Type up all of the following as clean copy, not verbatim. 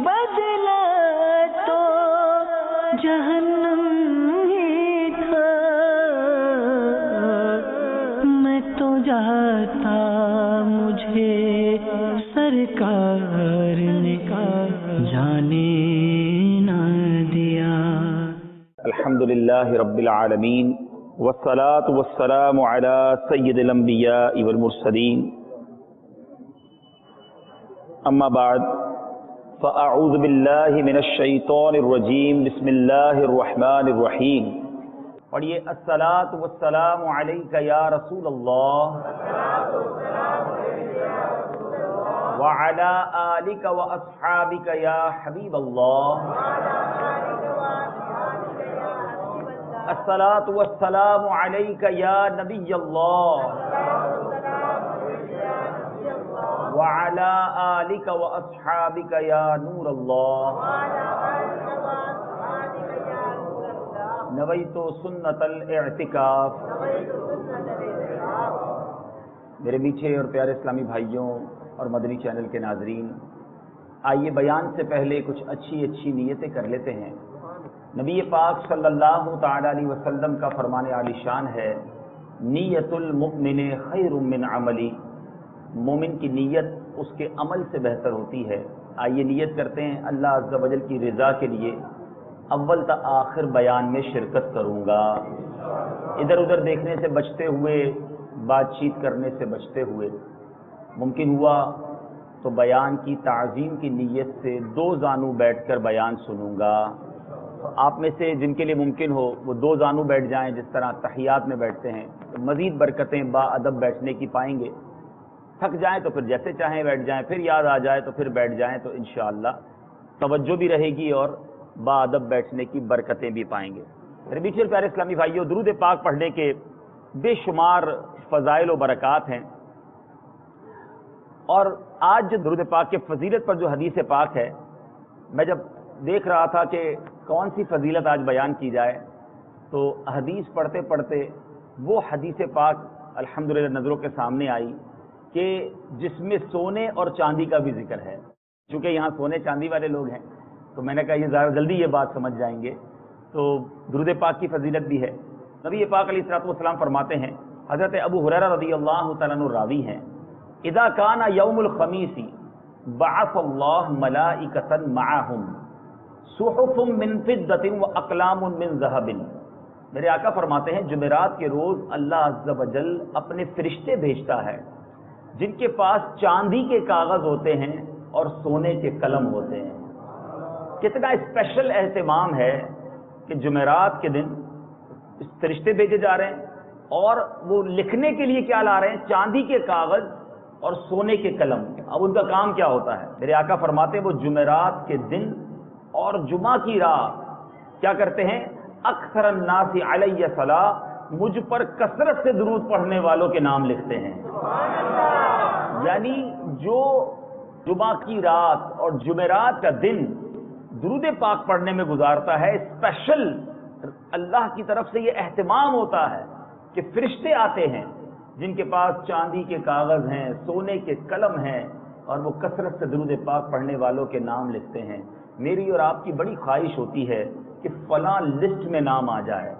بدلا تو جہنم ہی تھا، میں تو جاتا مجھے سرکار نے جانے نہ دیا۔ الحمدللہ رب العالمین والصلاة والسلام على سید الانبیاء والمرسلین، اما بعد فاعوذ باللہ من الشیطان الرجیم، بسم اللہ الرحمن الرحیم۔ پڑھیے الصلاة والسلام علیک یا رسول اللہ وعلی آلک واصحابک یا حبیب اللہ، الصلاۃ والسلام علیک یا نبی اللہ وعلی آلک واصحابک یا نور اللہ، نویت سنت الاعتکاف۔ میرے میٹھے اور پیارے اسلامی بھائیوں اور مدنی چینل کے ناظرین، آئیے بیان سے پہلے کچھ اچھی نیتیں کر لیتے ہیں۔ نبی پاک صلی اللہ تعالی علیہ وسلم کا فرمان عالی شان ہے، نیت المؤمن خیر من عملی، مومن کی نیت اس کے عمل سے بہتر ہوتی ہے۔ آئیے نیت کرتے ہیں اللہ عز و جل کی رضا کے لیے اول تا آخر بیان میں شرکت کروں گا، ادھر ادھر دیکھنے سے بچتے ہوئے، بات چیت کرنے سے بچتے ہوئے، ممکن ہوا تو بیان کی تعظیم کی نیت سے دو زانو بیٹھ کر بیان سنوں گا۔ آپ میں سے جن کے لیے ممکن ہو وہ دو زانو بیٹھ جائیں، جس طرح تحیات میں بیٹھتے ہیں، تو مزید برکتیں با ادب بیٹھنے کی پائیں گے۔ تھک جائیں تو پھر جیسے چاہیں بیٹھ جائیں، پھر یاد آ جائے تو پھر بیٹھ جائیں، تو انشاءاللہ توجہ بھی رہے گی اور با ادب بیٹھنے کی برکتیں بھی پائیں گے۔ میرے میٹھے اور پیارے اسلامی بھائیوں، درود پاک پڑھنے کے بے شمار فضائل و برکات ہیں، اور آج جو درود پاک کے فضیلت پر جو حدیث پاک ہے، میں جب دیکھ رہا تھا کہ کون سی فضیلت آج بیان کی جائے، تو حدیث پڑھتے پڑھتے وہ حدیث پاک الحمدللہ نظروں کے سامنے آئی کہ جس میں سونے اور چاندی کا بھی ذکر ہے۔ چونکہ یہاں سونے چاندی والے لوگ ہیں تو میں نے کہا یہ زیادہ جلدی یہ بات سمجھ جائیں گے، تو درود پاک کی فضیلت بھی ہے۔ نبی پاک علیہ الصلوۃ والسلام فرماتے ہیں، حضرت ابو ہریرہ رضی اللہ تعالیٰ عنہ راوی ہیں، اذا کان یوم الخمیس بعث اللہ ملائکۃ معہم صحف من فضۃ واقلام من ذہب۔ میرے آقا فرماتے ہیں جمعرات کے روز اللہ عز و جل اپنے فرشتے بھیجتا ہے جن کے پاس چاندی کے کاغذ ہوتے ہیں اور سونے کے قلم ہوتے ہیں۔ کتنا اسپیشل اہتمام ہے کہ جمعرات کے دن فرشتے بھیجے جا رہے ہیں اور وہ لکھنے کے لیے کیا لا رہے ہیں؟ چاندی کے کاغذ اور سونے کے قلم۔ اب ان کا کام کیا ہوتا ہے؟ میرے آقا فرماتے ہیں وہ جمعرات کے دن اور جمعہ کی رات کیا کرتے ہیں؟ اکثر الناس علیہ صلاۃ، مجھ پر کثرت سے درود پڑھنے والوں کے نام لکھتے ہیں۔ یعنی جو جمعہ کی رات اور جمعرات کا دن درود پاک پڑھنے میں گزارتا ہے، اسپیشل اللہ کی طرف سے یہ اہتمام ہوتا ہے کہ فرشتے آتے ہیں جن کے پاس چاندی کے کاغذ ہیں، سونے کے قلم ہیں، اور وہ کثرت سے درود پاک پڑھنے والوں کے نام لکھتے ہیں۔ میری اور آپ کی بڑی خواہش ہوتی ہے کہ فلاں لسٹ میں نام آ جائے،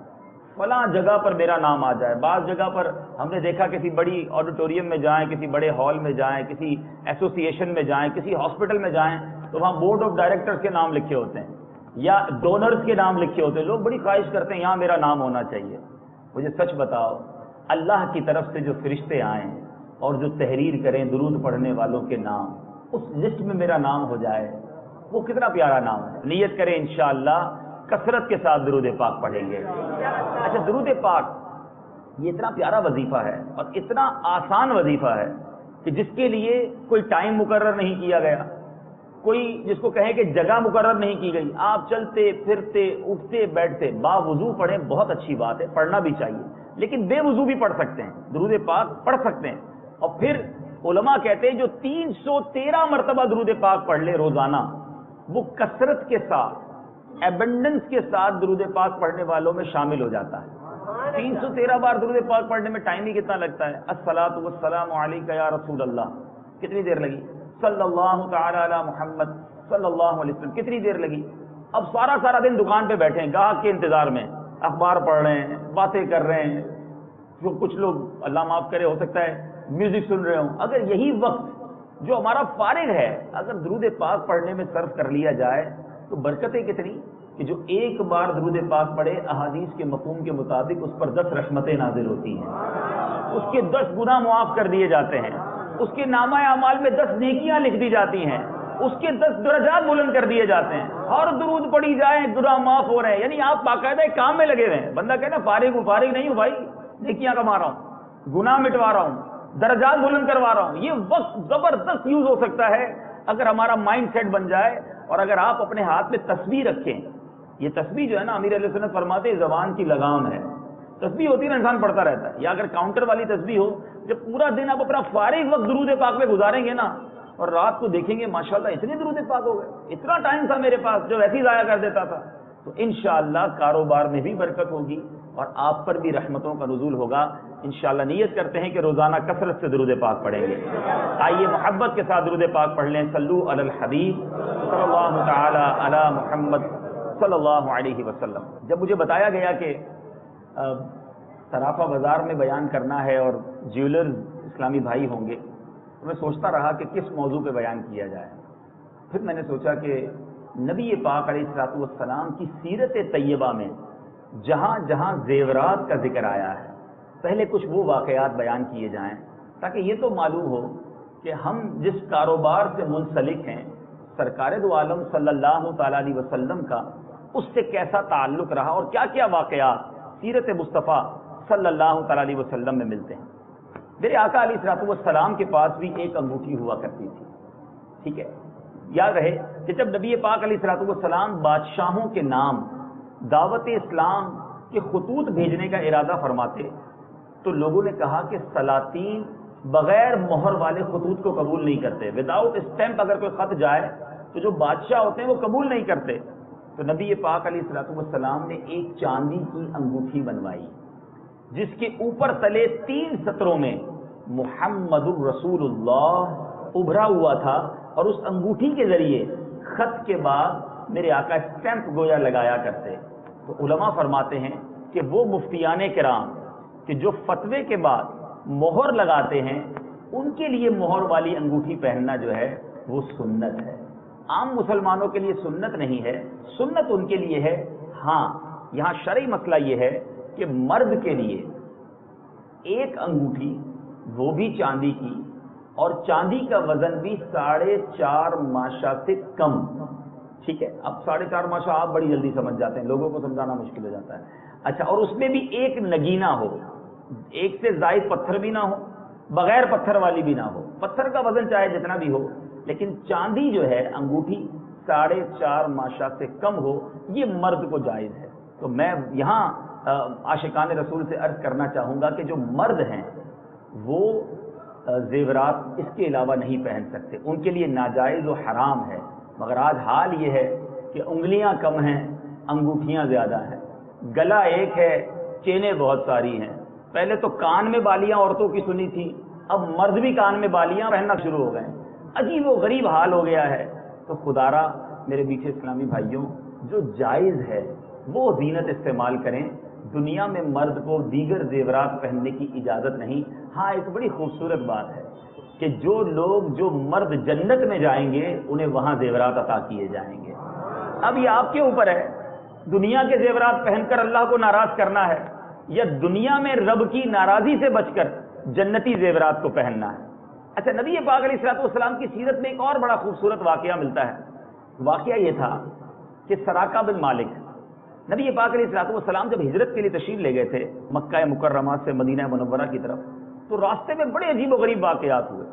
فلاں جگہ پر میرا نام آ جائے۔ بعض جگہ پر ہم نے دیکھا کسی بڑی آڈیٹوریم میں جائیں، کسی بڑے ہال میں جائیں، کسی ایسوسیشن میں جائیں، کسی ہاسپٹل میں جائیں، تو وہاں بورڈ آف ڈائریکٹرز کے نام لکھے ہوتے ہیں یا ڈونرز کے نام لکھے ہوتے ہیں۔ لوگ بڑی خواہش کرتے ہیں یہاں میرا نام ہونا چاہیے۔ مجھے سچ بتاؤ، اللہ کی طرف سے جو فرشتے آئیں اور جو تحریر کریں درود پڑھنے والوں کے نام، اس لسٹ میں میرا نام ہو جائے، وہ کتنا پیارا نام ہے۔ نیت کریں انشاءاللہ کثرت کے ساتھ درود پاک پڑھیں گے۔ اچھا، درود پاک یہ اتنا پیارا وظیفہ ہے اور اتنا آسان وظیفہ ہے کہ جس کے لیے کوئی ٹائم مقرر نہیں کیا گیا، کوئی جس کو کہیں کہ جگہ مقرر نہیں کی گئی، آپ چلتے پھرتے اٹھتے بیٹھتے با وضو پڑھیں، بہت اچھی بات ہے، پڑھنا بھی چاہیے، لیکن بے وضو بھی پڑھ سکتے ہیں، درود پاک پڑھ سکتے ہیں۔ اور پھر علماء کہتے ہیں جو 313 مرتبہ درود پاک پڑھ لے روزانہ، وہ کثرت کے ساتھ ایبنڈنس کے ساتھ درود پاک پڑھنے والوں میں شامل ہو جاتا ہے۔ 313 بار درود پاک پڑھنے میں ٹائم ہی کتنا لگتا ہے؟ الصلاۃ والسلام علیک یا رسول اللہ، کتنی دیر لگی؟ صلی اللہ تعالی علی محمد صلی اللہ علیہ وسلم. کتنی دیر لگی؟ اب سارا دن دکان پہ بیٹھے ہیں گاہک کے انتظار میں، اخبار پڑھ رہے ہیں، باتیں کر رہے ہیں، جو کچھ لوگ اللہ معاف کرے ہو سکتا ہے میوزک سن رہے ہوں. اگر یہی وقت جو ہمارا فارغ ہے اگر درود پاک پڑھنے میں صرف کر لیا جائے تو برکتیں کتنی کہ جو ایک بار درود پاک پڑھے احادیث کے مفہوم کے مطابق اس پر 10 رحمتیں نازل ہوتی ہیں، اس کے 10 گناہ معاف کر دیے جاتے ہیں، اس کے نامہ اعمال میں 10 نیکیاں لکھ دی جاتی ہیں، اس کے 10 درجات بلند کر دیے جاتے ہیں. اور درود پڑھی جائیں گناہ معاف ہو رہے ہیں. یعنی آپ باقاعدہ ایک کام میں لگے ہوئے ہیں. بندہ کہنا فارغ نہیں ہوں بھائی، نیکیاں کما رہا ہوں، گناہ مٹوا رہا ہوں، درجات بلند کروا رہا ہوں. یہ وقت زبردست یوز ہو سکتا ہے اگر ہمارا مائنڈ سیٹ بن جائے. اور اگر آپ اپنے ہاتھ میں تسبیح رکھیں، یہ تسبیح جو ہے نا امیر علیہ سنت فرماتے ہیں زبان کی لگام ہے. تسبیح ہوتی ہے نا انسان پڑھتا رہتا ہے، یا اگر کاؤنٹر والی تسبیح ہو، جب پورا دن آپ اپنا فارغ وقت درود پاک میں گزاریں گے نا اور رات کو دیکھیں گے ماشاءاللہ اتنے درود پاک ہو گئے، اتنا ٹائم تھا میرے پاس جو ویسے ہی ضائع کر دیتا تھا، تو انشاءاللہ کاروبار میں بھی برکت ہوگی اور آپ پر بھی رحمتوں کا نزول ہوگا. انشاءاللہ نیت کرتے ہیں کہ روزانہ کثرت سے درود پاک پڑھیں گے. آئیے محبت کے ساتھ درود پاک پڑھ لیں. صلو علی الحبیب صلی اللہ تعالی علی محمد صلی اللہ علیہ وسلم. جب مجھے بتایا گیا کہ صرافہ بازار میں بیان کرنا ہے اور جیولرز اسلامی بھائی ہوں گے تو میں سوچتا رہا کہ کس موضوع پہ بیان کیا جائے. پھر میں نے سوچا کہ نبی پاک علیہ الصلوۃ والسلام کی سیرت طیبہ میں جہاں جہاں زیورات کا ذکر آیا ہے پہلے کچھ وہ واقعات بیان کیے جائیں تاکہ یہ تو معلوم ہو کہ ہم جس کاروبار سے منسلک ہیں سرکار دو عالم صلی اللہ تعالی علیہ وسلم کا اس سے کیسا تعلق رہا اور کیا کیا واقعات سیرت مصطفیٰ صلی اللہ تعالی علیہ وسلم میں ملتے ہیں. میرے آقا علیہ الصلوۃ والسلام کے پاس بھی ایک انگوٹھی ہوا کرتی تھی. ٹھیک ہے، یاد رہے کہ جب نبی پاک علیہ الصلوۃ والسلام بادشاہوں کے نام دعوت اسلام کے خطوط بھیجنے کا ارادہ فرماتے تو لوگوں نے کہا کہ سلاطین بغیر مہر والے خطوط کو قبول نہیں کرتے. وداؤٹ اسٹیمپ اگر کوئی خط جائے تو جو بادشاہ ہوتے ہیں وہ قبول نہیں کرتے. تو نبی پاک علیہ الصلوۃ والسلام نے ایک چاندی کی انگوٹھی بنوائی جس کے اوپر تلے 3 سطروں میں محمد الرسول اللہ ابھرا ہوا تھا اور اس انگوٹھی کے ذریعے خط کے بعد میرے آقا اسٹیمپ گویا لگایا کرتے. تو علماء فرماتے ہیں کہ وہ مفتیان کرام کہ جو فتوے کے بعد مہر لگاتے ہیں ان کے لیے مہر والی انگوٹھی پہننا جو ہے وہ سنت ہے. عام مسلمانوں کے لیے سنت نہیں ہے، سنت ان کے لیے ہے. ہاں یہاں شرعی مسئلہ یہ ہے کہ مرد کے لیے ایک انگوٹھی وہ بھی چاندی کی اور چاندی کا وزن بھی 4.5 ماشا سے کم. ٹھیک ہے، اب 4.5 ماشا آپ بڑی جلدی سمجھ جاتے ہیں، لوگوں کو سمجھانا مشکل ہو جاتا ہے. اچھا، اور اس میں بھی ایک نگینہ ہو، ایک سے زائد پتھر بھی نہ ہو، بغیر پتھر والی بھی نہ ہو. پتھر کا وزن چاہے جتنا بھی ہو لیکن چاندی جو ہے انگوٹھی 4.5 ماشا سے کم ہو، یہ مرد کو جائز ہے. تو میں یہاں عاشقان رسول سے عرض کرنا چاہوں گا کہ جو مرد ہیں وہ زیورات اس کے علاوہ نہیں پہن سکتے، ان کے لیے ناجائز و حرام ہے. مگر آج حال یہ ہے کہ انگلیاں کم ہیں، انگوٹھیاں زیادہ ہیں، گلا ایک ہے، چینیں بہت ساری ہیں. پہلے تو کان میں بالیاں عورتوں کی سنی تھی، اب مرد بھی کان میں بالیاں پہننا شروع ہو گئے. عجیب و غریب حال ہو گیا ہے. تو خدارا میرے میٹھے اسلامی بھائیوں، جو جائز ہے وہ زینت استعمال کریں. دنیا میں مرد کو دیگر زیورات پہننے کی اجازت نہیں. ہاں ایک بڑی خوبصورت بات ہے کہ جو مرد جنت میں جائیں گے انہیں وہاں زیورات عطا کیے جائیں گے. اب یہ آپ کے اوپر ہے، دنیا کے زیورات پہن کر اللہ کو ناراض کرنا ہے یا دنیا میں رب کی ناراضی سے بچ کر جنتی زیورات کو پہننا ہے. اچھا، نبی پاک علیہ الصلوۃ والسلام کی سیرت میں ایک اور بڑا خوبصورت واقعہ ملتا ہے. واقعہ یہ تھا کہ سراقہ بن مالک، نبی پاک علیہ الصلوۃ والسلام جب ہجرت کے لیے تشریف لے گئے تھے مکہ مکرمہ سے مدینہ منورہ کی طرف، تو راستے میں بڑے عجیب و غریب واقعات ہوئے.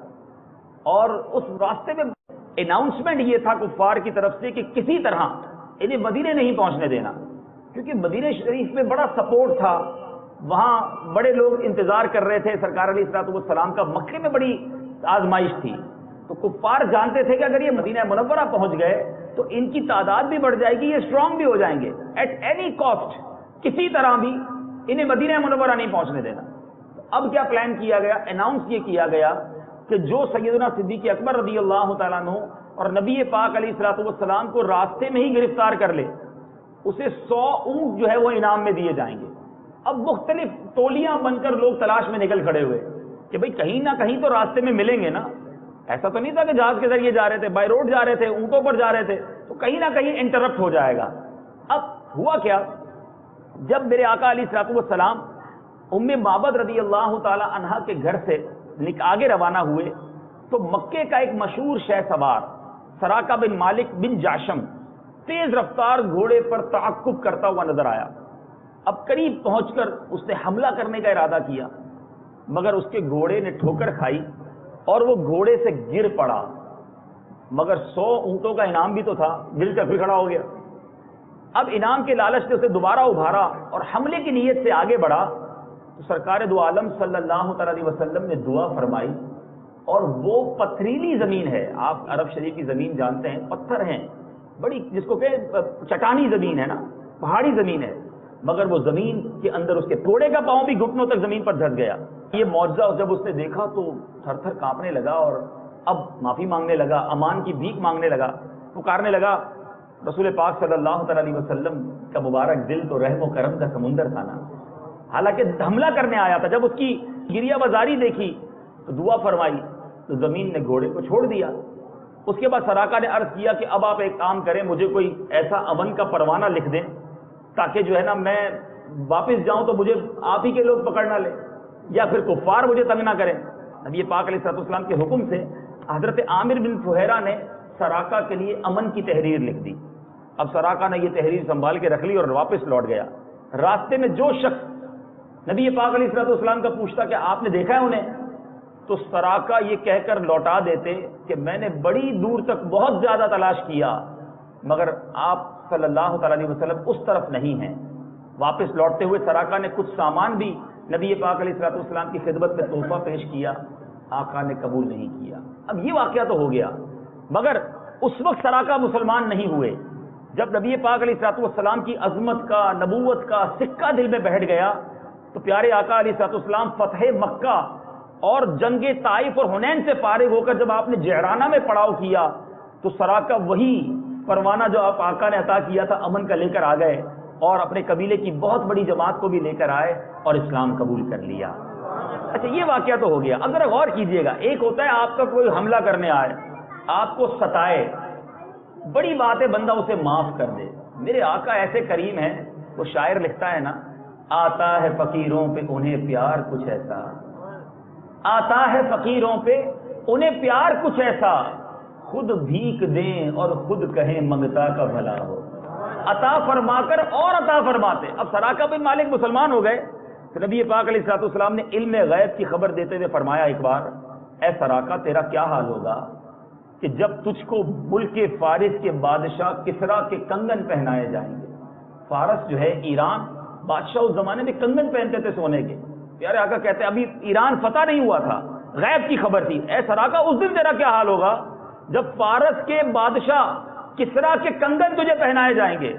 اور اس راستے میں اناؤنسمنٹ یہ تھا کفار کی طرف سے کہ کسی طرح انہیں مدینے نہیں پہنچنے دینا، کیونکہ مدینہ شریف میں بڑا سپورٹ تھا، وہاں بڑے لوگ انتظار کر رہے تھے سرکار علیہ الصلوۃ والسلام کا. مکے میں بڑی آزمائش تھی، تو کفار جانتے تھے کہ اگر یہ مدینہ منورہ پہنچ گئے تو ان کی تعداد بھی بڑھ جائے گی، یہ اسٹرانگ بھی ہو جائیں گے. ایٹ اینی کاسٹ کسی طرح بھی انہیں مدینہ منورہ نہیں پہنچنے دینا. تو اب کیا پلان کیا گیا؟ اناؤنس یہ کیا گیا کہ جو سیدنا صدیق اکبر رضی اللہ تعالیٰ عنہ اور نبی پاک علیہ الصلوۃ والسلام کو راستے میں ہی گرفتار کر لے، اسے 100 اونٹ جو ہے وہ انعام میں دیے جائیں گے۔ اب مختلف ٹولیاں بن کر لوگ تلاش میں نکل کھڑے ہوئے کہ بھئی کہیں نہ کہیں تو راستے میں ملیں گے نا، ایسا تو نہیں تھا کہ جہاز کے ذریعے جا رہے تھے، بائی روڈ جا رہے تھے، اونٹوں پر جا رہے تھے، تو کہیں نہ کہیں انٹرپٹ ہو جائے گا۔ اب ہوا کیا، جب میرے آقا علیہ الصلوۃ والسلام ام معبد رضی اللہ تعالی عنہا کے گھر سے آگے روانہ ہوئے تو مکے کا ایک مشہور شہ سوار سراقہ بن مالک بن جاشم تیز رفتار گھوڑے پر تعقب کرتا ہوا نظر آیا۔ اب قریب پہنچ کر اس نے حملہ کرنے کا ارادہ کیا، مگر اس کے گھوڑے نے ٹھوکر کھائی اور وہ گھوڑے سے گر پڑا، مگر 100 اونٹوں کا انعام بھی تو تھا، گر کر پھر کھڑا ہو گیا۔ اب انعام کے لالچ نے اسے دوبارہ ابھارا اور حملے کی نیت سے آگے بڑھا تو سرکار دو عالم صلی اللہ تعالی علیہ وسلم نے دعا فرمائی، اور وہ پتھریلی زمین ہے، آپ عرب شریف کی زمین جانتے ہیں، پتھر ہیں، بڑی جس کو کہ چٹانی زمین ہے نا، پہاڑی زمین ہے، مگر وہ زمین کے اندر اس کے توڑے کا پاؤں بھی گھٹنوں تک زمین پر دھس گیا۔ یہ معجزہ جب اس نے دیکھا تو تھر تھر کانپنے لگا اور اب معافی مانگنے لگا، امان کی بھیک مانگنے لگا، پکارنے لگا۔ رسول پاک صلی اللہ تعالی علیہ وسلم کا مبارک دل تو رحم و کرم کا سمندر تھا نا، حالانکہ حملہ کرنے آیا تھا، جب اس کی گریہ بازاری دیکھی تو دعا فرمائی تو زمین نے گھوڑے کو چھوڑ دیا۔ اس کے بعد سراقہ نے عرض کیا کہ اب آپ ایک کام کریں، مجھے کوئی ایسا امن کا پروانہ لکھ دیں تاکہ جو ہے نا میں واپس جاؤں تو مجھے آپ ہی کے لوگ پکڑ نہ لیں یا پھر کفار مجھے تنگ نہ کریں۔ نبی پاک علیہ الصلوۃ والسلام کے حکم سے حضرت عامر بن فہیرہ نے سراقہ کے لیے امن کی تحریر لکھ دی۔ اب سراقہ نے یہ تحریر سنبھال کے رکھ لی اور واپس لوٹ گیا۔ راستے میں جو شخص نبی پاک علیہ الصلوۃ والسلام کا پوچھتا کہ آپ نے دیکھا ہے انہیں، تو سراقہ یہ کہہ کر لوٹا دیتے کہ میں نے بڑی دور تک بہت زیادہ تلاش کیا مگر آپ صلی اللہ تعالی علیہ وسلم اس طرف نہیں ہیں۔ واپس لوٹتے ہوئے سراقہ نے کچھ سامان بھی نبی پاک علیہ الصلوۃ والسلام کی خدمت میں تحفہ پیش کیا، آقا نے قبول نہیں کیا۔ اب یہ واقعہ تو ہو گیا، مگر اس وقت سراقہ مسلمان نہیں ہوئے۔ جب نبی پاک علیہ الصلوۃ والسلام کی عظمت کا، نبوت کا سکہ دل میں بیٹھ گیا تو پیارے آقا علیہ الصلوۃ والسلام فتح مکہ اور جنگ طائف اور حنین سے فارغ ہو کر جب آپ نے جعرانہ میں پڑاؤ کیا تو سراقہ وہی پروانہ جو آپ آقا نے عطا کیا تھا امن کا لے کر آ گئے اور اپنے قبیلے کی بہت بڑی جماعت کو بھی لے کر آئے اور اسلام قبول کر لیا۔ اچھا یہ واقعہ تو ہو گیا۔ اب ذرا غور کیجئے گا، ایک ہوتا ہے آپ کا کوئی حملہ کرنے آئے، آپ کو ستائے، بڑی بات ہے بندہ اسے معاف کر دے۔ میرے آقا ایسے کریم ہیں، وہ شاعر لکھتا ہے نا، آتا ہے فقیروں پہ انہیں پیار کچھ ایسا، آتا ہے فقیروں پہ انہیں پیار کچھ ایسا، خود بھیک دیں اور خود کہیں منگتا کا بھلا ہو، عطا فرما کر اور عطا فرماتے۔ اب سراقہ بن مالک مسلمان ہو گئے تو نبی پاک علیہ الصلوۃ والسلام نے علم غیب کی خبر دیتے ہوئے فرمایا ایک بار، اے سراقہ تیرا کیا حال ہوگا کہ جب تجھ کو ملک فارس کے بادشاہ کسریٰ کے کنگن پہنائے جائیں گے۔ فارس جو ہے ایران، بادشاہ اس زمانے میں کنگن پہنتے تھے سونے کے۔ پیارے آقا کہتے ہیں ابھی ایران فتح نہیں ہوا تھا، غیب کی خبر تھی، اے سراقہ اس دن تیرا کیا حال ہوگا جب فارس کے بادشاہ کسریٰ کے کنگن تجھے پہنائے جائیں گے۔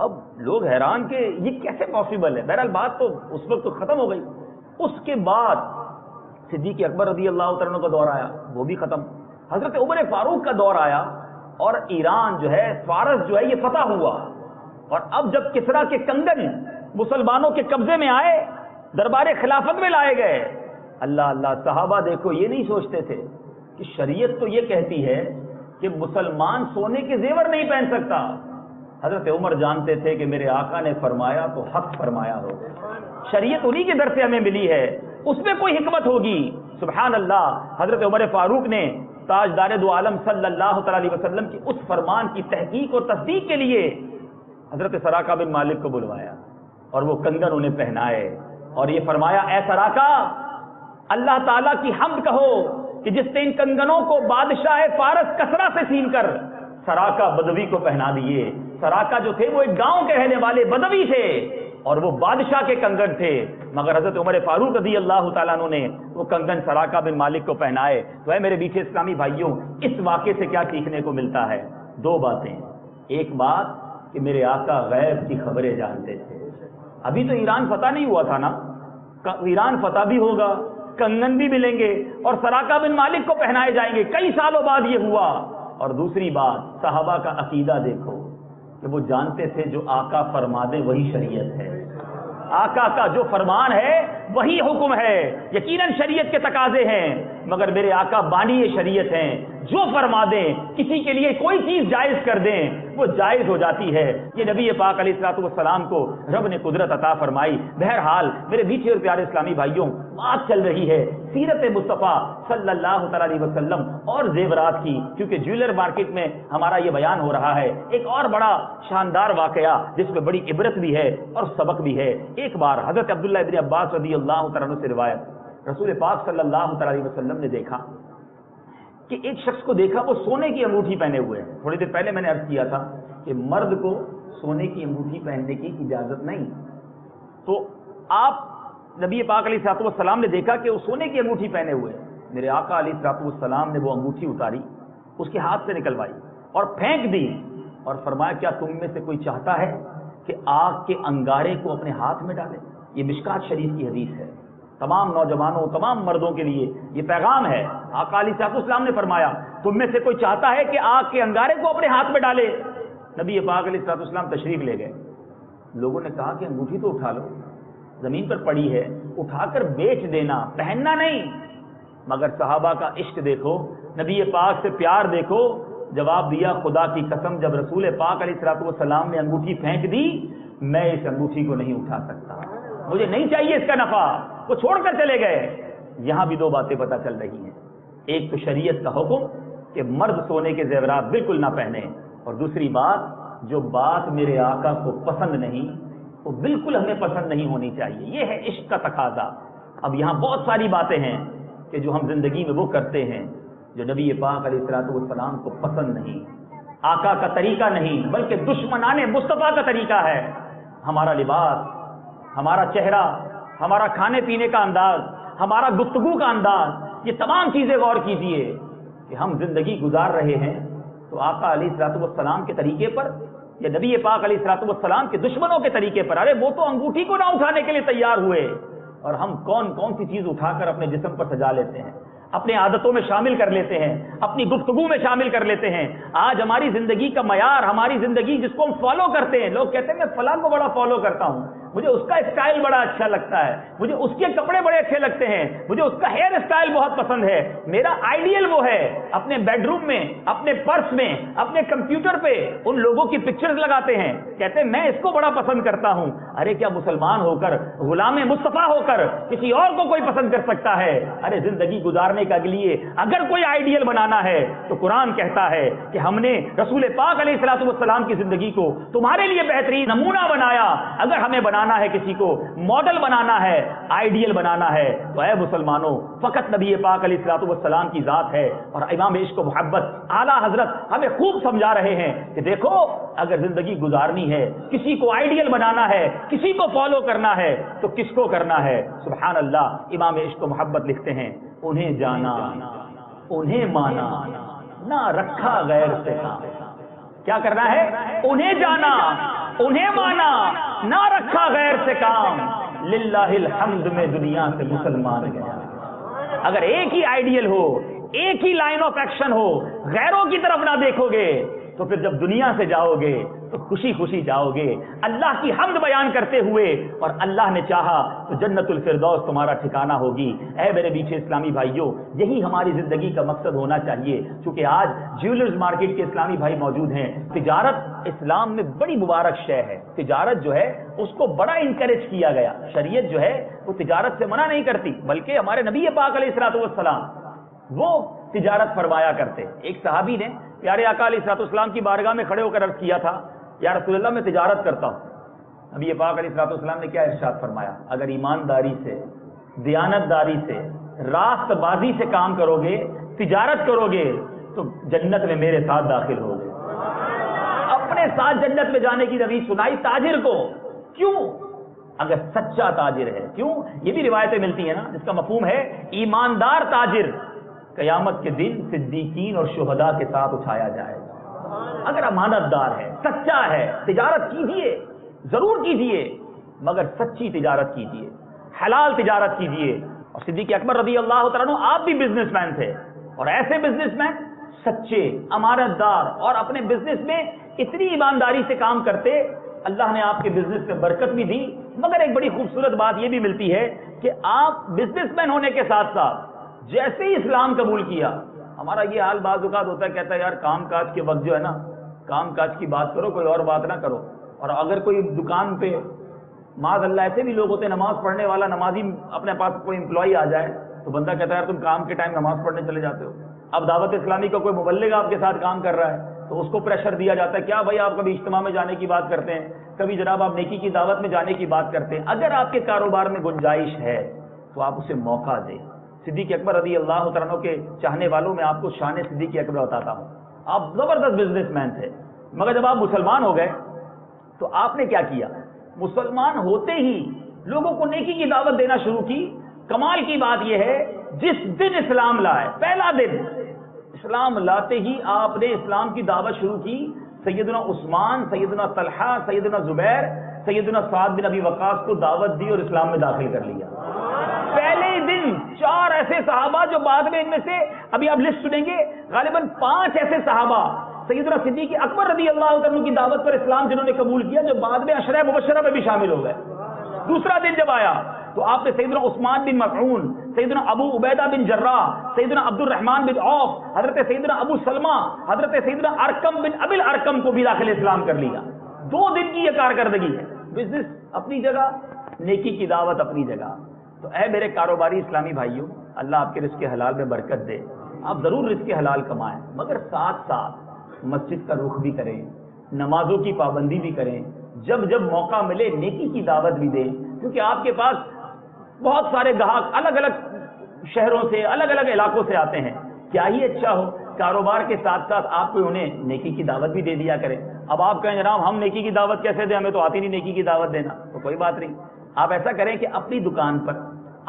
اب لوگ حیران کہ یہ کیسے پاسبل ہے۔ بہرحال بات تو اس وقت تو ختم ہو گئی۔ اس کے بعد صدیق اکبر رضی اللہ تعالیٰ عنہ کا دور آیا، وہ بھی ختم۔ حضرت عمر فاروق کا دور آیا اور ایران جو ہے، فارس جو ہے، یہ فتح ہوا۔ اور اب جب کسریٰ کے کنگن مسلمانوں کے قبضے میں آئے، دربار خلافت میں لائے گئے، اللہ اللہ، صحابہ دیکھو یہ نہیں سوچتے تھے کہ شریعت تو یہ کہتی ہے کہ مسلمان سونے کے زیور نہیں پہن سکتا۔ حضرت عمر جانتے تھے کہ میرے آقا نے فرمایا تو حق فرمایا ہوگا، شریعت انہی کے در سے ہمیں ملی ہے، اس میں کوئی حکمت ہوگی۔ سبحان اللہ، حضرت عمر فاروق نے تاجدار دو عالم صلی اللہ تعالی علیہ وسلم کی اس فرمان کی تحقیق اور تصدیق کے لیے حضرت سراقہ بن مالک کو بلوایا اور وہ کنگن انہیں پہنائے اور یہ فرمایا، اے سراقہ اللہ تعالیٰ کی حمد کہو کہ جس نے ان کنگنوں کو بادشاہ فارس کسریٰ سے چھین کر سراقہ بدوی کو پہنا دیے۔ سراقہ جو تھے وہ ایک گاؤں کے رہنے والے بدوی تھے اور وہ بادشاہ کے کنگن تھے، مگر حضرت عمر فاروق رضی اللہ تعالیٰ عنہ نے وہ کنگن سراقہ بن مالک کو پہنائے۔ تو اے میرے بیچے اسلامی بھائیوں، اس واقعے سے کیا سیکھنے کو ملتا ہے؟ دو باتیں۔ ایک بات کہ میرے آقا غیب کی خبریں جانتے تھے۔ ابھی تو ایران فتح نہیں ہوا تھا نا، ایران فتح بھی ہوگا، کنگن بھی ملیں گے اور سراقہ بن مالک کو پہنائے جائیں گے۔ کئی سالوں بعد یہ ہوا اور دوسری بات صحابہ کا عقیدہ دیکھو کہ وہ جانتے تھے جو آقا فرما دے وہی شریعت ہے، آقا کا جو فرمان ہے وہی حکم ہے، یقیناً شریعت کے تقاضے ہیں، مگر میرے آقا بانی شریعت ہیں، جو فرما دیں، کسی کے لیے کوئی چیز جائز کر دیں وہ جائز ہو جاتی ہے۔ یہ نبی پاک علیہ الصلوۃ والسلام کو رب نے قدرت عطا فرمائی۔ بہرحال میرے میٹھے اور پیارے اسلامی بھائیوں، بات چل رہی ہے سیرت مصطفیٰ صلی اللہ تعالی علیہ وسلم اور زیورات کی، کیونکہ جویلر مارکیٹ میں ہمارا یہ بیان ہو رہا ہے۔ ایک اور بڑا شاندار واقعہ جس میں بڑی عبرت بھی ہے اور سبق بھی ہے۔ ایک بار حضرت عبداللہ ابن عباس رضی اللہ تعالیٰ عنہ سے روایت، رسول پاک صلی اللہ تعالی علیہ وسلم نے دیکھا کہ ایک شخص کو دیکھا وہ سونے کی انگوٹھی پہنے ہوئے ہیں۔ تھوڑی دیر پہلے میں نے عرض کیا تھا کہ مرد کو سونے کی انگوٹھی پہننے کی اجازت نہیں، تو آپ نبی پاک علیہ الصلوۃ والسلام نے دیکھا کہ وہ سونے کی انگوٹھی پہنے ہوئے ہیں۔ میرے آقا علیہ الصلوۃ والسلام نے وہ انگوٹھی اتاری، اس کے ہاتھ سے نکلوائی اور پھینک دی اور فرمایا کیا تم میں سے کوئی چاہتا ہے کہ آگ کے انگارے کو اپنے ہاتھ میں ڈالے؟ یہ مشکات شریف کی حدیث ہے، تمام نوجوانوں تمام مردوں کے لیے یہ پیغام ہے۔ آقا علیہ الصلوۃ والسلام نے فرمایا تم میں سے کوئی چاہتا ہے کہ آگ کے انگارے کو اپنے ہاتھ میں ڈالے؟ نبی پاک علیہ الصلوۃ والسلام تشریف لے گئے۔ لوگوں نے کہا کہ انگوٹھی تو اٹھا لو، زمین پر پڑی ہے، اٹھا کر بیچ دینا، پہننا نہیں۔ مگر صحابہ کا عشق دیکھو، نبی پاک سے پیار دیکھو، جواب دیا خدا کی قسم جب رسول پاک علیہ الصلوۃ والسلام نے انگوٹھی پھینک دی میں اس انگوٹھی کو نہیں اٹھا سکتا، مجھے نہیں چاہیے اس کا نفع، وہ چھوڑ کر چلے گئے۔ یہاں بھی دو باتیں پتہ چل رہی ہیں، ایک تو شریعت کا حکم کہ مرد سونے کے زیورات بالکل نہ پہنے، اور دوسری بات جو بات میرے آقا کو پسند نہیں وہ بالکل ہمیں پسند نہیں ہونی چاہیے، یہ ہے عشق کا تقاضا۔ اب یہاں بہت ساری باتیں ہیں کہ جو ہم زندگی میں وہ کرتے ہیں جو نبی پاک علیہ الصلوۃ والسلام کو پسند نہیں، آقا کا طریقہ نہیں بلکہ دشمنان مصطفیٰ کا طریقہ ہے۔ ہمارا لباس، ہمارا چہرہ، ہمارا کھانے پینے کا انداز، ہمارا گفتگو کا انداز، یہ تمام چیزیں غور کیجئے کہ ہم زندگی گزار رہے ہیں تو آقا علیہ الصلوۃ والسلام کے طریقے پر یا نبی پاک علیہ الصلوۃ والسلام کے دشمنوں کے طریقے پر؟ ارے وہ تو انگوٹھی کو نہ اٹھانے کے لیے تیار ہوئے، اور ہم کون کون سی چیز اٹھا کر اپنے جسم پر سجا لیتے ہیں، اپنے عادتوں میں شامل کر لیتے ہیں، اپنی گفتگو میں شامل کر لیتے ہیں۔ آج ہماری زندگی کا معیار، ہماری زندگی جس کو ہم فالو کرتے ہیں، لوگ کہتے ہیں میں فلاں کو بڑا فالو کرتا ہوں، مجھے اس کا اسٹائل بڑا اچھا لگتا ہے، مجھے اس کے کپڑے بڑے اچھے لگتے ہیں، مجھے اس کا ہیئر اسٹائل بہت پسند ہے، میرا آئیڈیل وہ ہے۔ اپنے بیڈ روم میں، اپنے پرس میں، اپنے کمپیوٹر پہ ان لوگوں کی پکچرز لگاتے ہیں، کہتے ہیں میں اس کو بڑا پسند کرتا ہوں۔ ارے کیا مسلمان ہو کر، غلام مصطفیٰ ہو کر کسی اور کو کوئی پسند کر سکتا ہے؟ ارے زندگی گزارنے کے لیے اگر کوئی آئیڈیل بنانا ہے تو قرآن کہتا ہے کہ ہم نے رسول پاک علیہ الصلوۃ والسلام کی زندگی کو تمہارے لیے بہترین نمونہ بنایا۔ اگر ہمیں بنانا ہے، کسی کو ماڈل بنانا ہے، آئیڈیل بنانا ہے، تو اے مسلمانوں فقط نبی پاک علیہ الصلوۃ والسلام کی ذات ہے۔ اور امام عشق و محبت اعلیٰ حضرت ہمیں خوب سمجھا رہے ہیں کہ دیکھو اگر زندگی گزارنی ہے، کسی کو آئیڈیل بنانا ہے، کسی کو فالو کرنا ہے تو کس کو کرنا ہے؟ سبحان اللہ، امام عشق و محبت لکھتے ہیں انہیں جانا، انہیں مانا، نہ رکھا غیر سے کام۔ کیا کرنا ہے؟ انہیں جانا، انہیں مانا، نہ رکھا غیر سے کام۔ للہ الحمد میں دنیا سے مسلمان گیا۔ اگر ایک ہی آئیڈیل ہو، ایک ہی لائن آف ایکشن ہو، غیروں کی طرف نہ دیکھو گے تو پھر جب دنیا سے جاؤ گے تو خوشی خوشی جاؤ گے، اللہ کی حمد بیان کرتے ہوئے، اور اللہ نے چاہا تو جنت الفردوس تمہارا ٹھکانہ ہوگی۔ اے میرے میٹھے اسلامی بھائیوں، یہی ہماری زندگی کا مقصد ہونا چاہیے۔ چونکہ آج جیولرز مارکیٹ کے اسلامی بھائی موجود ہیں، تجارت اسلام میں بڑی مبارک شے ہے، تجارت جو ہے اس کو بڑا انکریج کیا گیا، شریعت جو ہے وہ تجارت سے منع نہیں کرتی، بلکہ ہمارے نبی پاک علیہ الصلوۃ والسلام وہ تجارت فرمایا کرتے۔ ایک صحابی نے پیارے آقا علیہ الصلوۃ والسلام کی بارگاہ میں کھڑے ہو کر عرض کیا تھا یا رسول اللہ میں تجارت کرتا ہوں۔ نبی پاک علیہ الصلوۃ والسلام نے کیا ارشاد فرمایا؟ اگر ایمانداری سے، دیانتداری سے، راست بازی سے کام کرو گے، تجارت کرو گے تو جنت میں میرے ساتھ داخل ہو گے۔ اپنے ساتھ جنت میں جانے کی روی سنائی تاجر کو۔ کیوں؟ اگر سچا تاجر ہے۔ کیوں؟ یہ بھی روایتیں ملتی ہیں نا جس کا مفہوم ہے ایماندار تاجر قیامت کے دن صدیقین اور شہداء کے ساتھ اٹھایا جائے گا۔ اگر امانت دار ہے، سچا ہے، تجارت کیجئے، ضرور کیجئے، مگر سچی تجارت کیجئے، حلال تجارت کیجئے۔ اور صدیق اکبر رضی اللہ تعالیٰ عنہ آپ بھی بزنس مین تھے، اور ایسے بزنس مین سچے، امانت دار اور اپنے بزنس میں اتنی ایمانداری سے کام کرتے، اللہ نے آپ کے بزنس میں برکت بھی دی، مگر ایک بڑی خوبصورت بات یہ بھی ملتی ہے کہ آپ بزنس مین ہونے کے ساتھ ساتھ جیسے ہی اسلام قبول کیا، ہمارا یہ حال بعض اوقات ہوتا ہے، کہتا ہے یار کام کاج کے وقت جو ہے نا کام کاج کی بات کرو، کوئی اور بات نہ کرو. اور اگر کوئی دکان پہ معاذ اللہ ایسے بھی لوگ ہوتے ہیں، نماز پڑھنے والا نمازی اپنے پاس کوئی امپلائی آ جائے تو بندہ کہتا ہے یار تم کام کے ٹائم نماز پڑھنے چلے جاتے ہو. اب دعوت اسلامی کا کوئی مبلغ آپ کے ساتھ کام کر رہا ہے تو اس کو پریشر دیا جاتا ہے، کیا بھائی آپ کبھی اجتماع میں جانے کی بات کرتے ہیں، کبھی جناب آپ نیکی کی دعوت میں جانے کی بات کرتے ہیں. اگر آپ کے کاروبار میں گنجائش ہے تو آپ اسے موقع دیں. صدیق اکبر رضی اللہ تعالیٰ عنہ کے چاہنے والوں میں آپ کو شان صدیق اکبر بتاتا ہوں. آپ زبردست بزنس مین تھے، مگر جب آپ مسلمان ہو گئے تو آپ نے کیا کیا؟ مسلمان ہوتے ہی لوگوں کو نیکی کی دعوت دینا شروع کی. کمال کی بات یہ ہے جس دن اسلام لائے، پہلا دن اسلام لاتے ہی آپ نے اسلام کی دعوت شروع کی. سیدنا عثمان، سیدنا طلحہ، سیدنا زبیر، سیدنا سعد بن ابی وقاص کو دعوت دی اور اسلام میں داخل کر لیا. پہلے ہی دن 4 ایسے صحابہ جو بعد میں ان میں سے ابھی آپ لسٹ سنیں گے، غالباً 5 ایسے صحابہ سیدنا صدیق اکبر رضی اللہ عنہ کی دعوت پر اسلام جنہوں نے قبول کیا، جو بعد میں عشرہ مبشرہ میں بھی شامل ہو گئے. دوسرا دن جب آیا تو آپ نے سیدنا عثمان بن مظعون، سیدنا ابو عبیدہ بن جراح، سیدنا عبد الرحمن بن عوف، حضرت سیدنا ابو سلمہ، حضرت سیدنا ارقم بن ابی الارقم کو بھی داخل اسلام کر لیا. 2 دن کی یہ کارکردگی ہے. بزنس اپنی جگہ، نیکی کی دعوت اپنی جگہ. تو اے میرے کاروباری اسلامی بھائیوں، اللہ آپ کے رزق حلال میں برکت دے. آپ ضرور رزق حلال کمائیں، مگر ساتھ ساتھ مسجد کا رخ بھی کریں، نمازوں کی پابندی بھی کریں، جب جب موقع ملے نیکی کی دعوت بھی دیں. کیونکہ آپ کے پاس بہت سارے گاہک الگ الگ شہروں سے، الگ الگ علاقوں سے آتے ہیں. کیا ہی اچھا ہو کاروبار کے ساتھ ساتھ آپ کو انہیں نیکی کی دعوت بھی دے دیا کریں. اب آپ کہیں جناب ہم نیکی کی دعوت کیسے دیں، ہمیں تو آتی نہیں نیکی کی دعوت دینا. تو کوئی بات نہیں، آپ ایسا کریں کہ اپنی دکان پر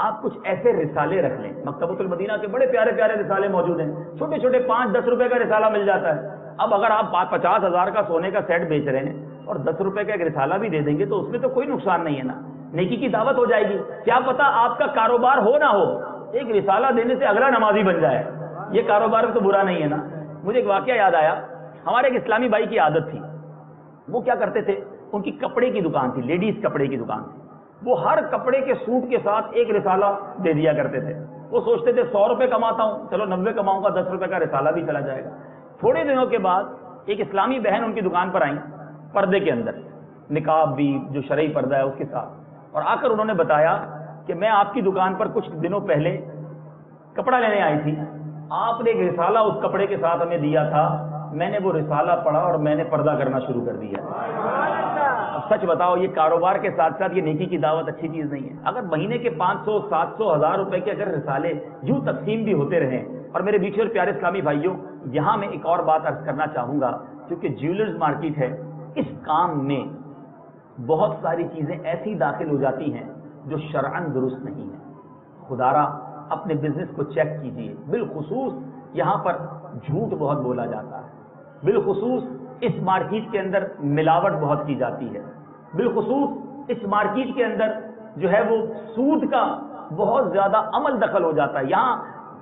آپ کچھ ایسے رسالے رکھ لیں. مکتبۃ المدینہ کے بڑے پیارے پیارے رسالے موجود ہیں، چھوٹے چھوٹے 5-10 روپے کا رسالہ مل جاتا ہے. اب اگر آپ 50,000 کا سونے کا سیٹ بیچ رہے ہیں اور 10 روپے کا ایک رسالہ بھی دے دیں گے تو اس میں تو کوئی نقصان نہیں ہے نا، نیکی کی دعوت ہو جائے گی. کیا پتا آپ کا کاروبار ہو نہ ہو، ایک رسالہ دینے سے اگلا نمازی بن جائے، یہ کاروبار تو برا نہیں ہے نا. مجھے ایک واقعہ یاد آیا، ہمارے ایک اسلامی بھائی کی عادت تھی، وہ کیا کرتے تھے، ان کی کپڑے کی دکان تھی، لیڈیز کپڑے کی دکان تھی. وہ ہر کپڑے کے سوٹ کے ساتھ ایک رسالہ دے دیا کرتے تھے. وہ سوچتے تھے 100 روپے کماتا ہوں، چلو 90 کماؤں گا، 10 روپے کا رسالہ بھی چلا جائے گا. تھوڑے دنوں کے بعد ایک اسلامی بہن ان کی دکان پر آئیں، پردے کے اندر، نقاب بھی جو شرعی پردہ ہے اس کے ساتھ، اور آ کر انہوں نے بتایا کہ میں آپ کی دکان پر کچھ دنوں پہلے کپڑا لینے آئی تھی، آپ نے ایک رسالہ اس کپڑے کے ساتھ ہمیں دیا تھا، میں نے وہ رسالہ پڑھا اور میں نے پردہ کرنا شروع کر دیا. اب سچ بتاؤ، یہ کاروبار کے ساتھ ساتھ یہ نیکی کی دعوت اچھی چیز نہیں ہے؟ اگر مہینے کے 500 700 1000 روپے کے اگر رسالے یوں تقسیم بھی ہوتے رہیں. اور میرے میٹھے اور پیارے اسلامی بھائیوں، یہاں میں ایک اور بات عرض کرنا چاہوں گا، کیونکہ جیولرز مارکیٹ ہے، اس کام میں بہت ساری چیزیں ایسی داخل ہو جاتی ہیں جو شرعاً درست نہیں ہیں. خدارا اپنے بزنس کو چیک کیجئے. بالخصوص یہاں پر جھوٹ بہت بولا جاتا ہے، بالخصوص اس مارکیٹ کے اندر ملاوٹ بہت کی جاتی ہے، بالخصوص اس مارکیٹ کے اندر جو ہے وہ سود کا بہت زیادہ عمل دخل ہو جاتا ہے. یہاں